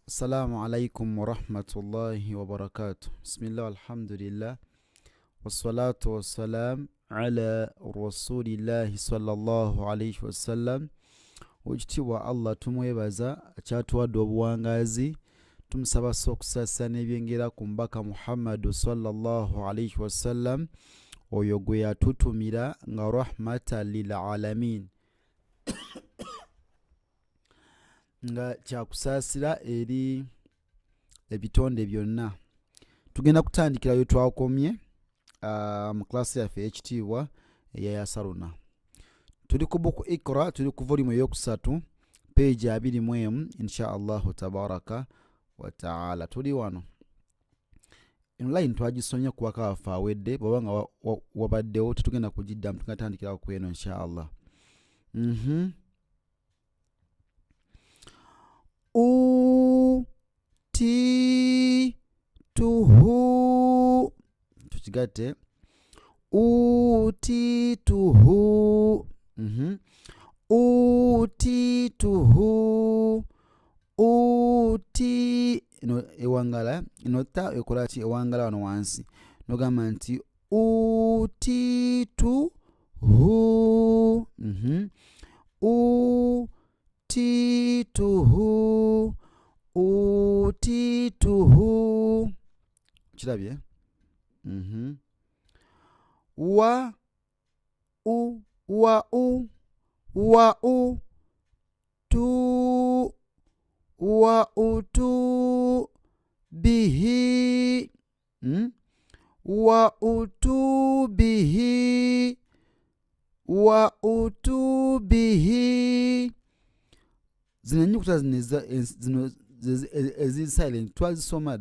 السلام عليكم ورحمة الله وبركاته. بسم الله والحمد لله والصلاة والسلام على رسول الله صلى الله عليه وسلم. Ekitiibwa Allah tumwebaza akyatuwadde obuwangazi, tumusaba okusasa n'ebyengera ku mbaka Muhammadu sallallahu alaihi wasallam, oyo gwe yatutumira nga rahmatan lil alamin, nga kyakusaasira eri ebitonde byonna. Tugenda kutandikira bye twakomye mu klasi yaffe ekitiibwa eya Yasaruna. Tuli ku buku Iqra, tuli ku volume eyokusatu, page 21 insha Allahu tabaraka wa ta'ala. Tuli wano online twagisomye ku waka waffe awedde, bw'oba nga wabaddewo tetugenda kugiddamu, tugatandikira ku eno insha Allah. Utituhu, tukigatte, utituhu, utituhu, uti ino ewangala, ino ta ekola ki ewangala wano wansi, nogamba nti utituhu, utituhu, utituhu, kirabye. Wa u wa u wa u tu wa utu bihi, wa utu bihi, wa utu bihi. Zino ennyukuta zino ezi silent twazisoma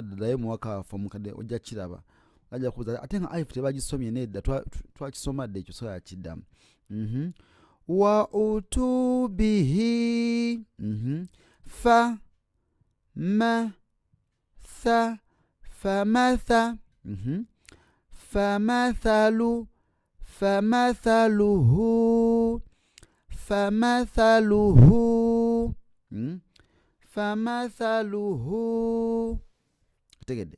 dda mu waka waffe omukadde ojja kiraba, ajja kubuuza ate nga alifu tebagisomye nedda, twakisoma dda ekyo, so yakiddamu. Wa utu bihi, fa ma tha famatha, famathalu famathaluhu famathaluhu, famathaluhu, tegedde,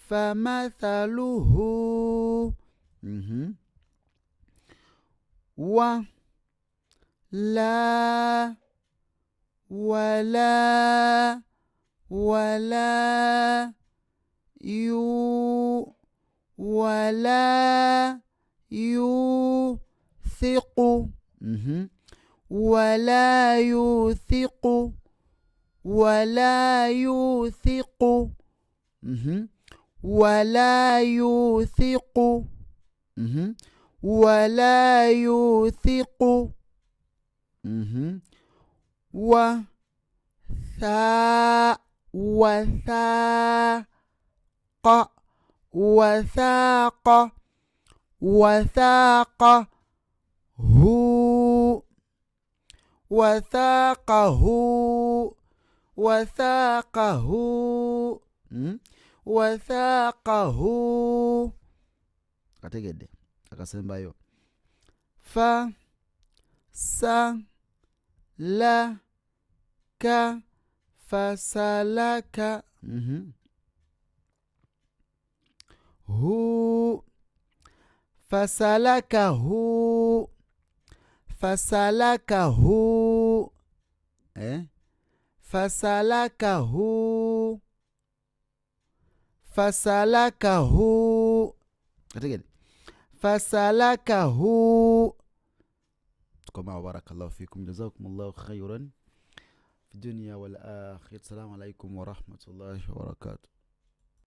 famathaluhu. Wa la wala wala yu wala yuthiqu, wala yuthiqu wala yuthiqu, wala yuthiqu, wala yuthiqu. Wa tha wathaqa wathaqa wathaqa hu wathaqahu wathaqahu wathaqahu. Kategedde akasembayo. Fa sa la ka fasalaka, hu fasalakahu fasalakahu, fasalakahu fasalakahu. Kategedde fasalakahu. Tukoma wa barakallahu fikum, jazakumullahu khairan fi dunya wal akhirah. Assalamu alaikum wa rahmatullahi wa barakatuh.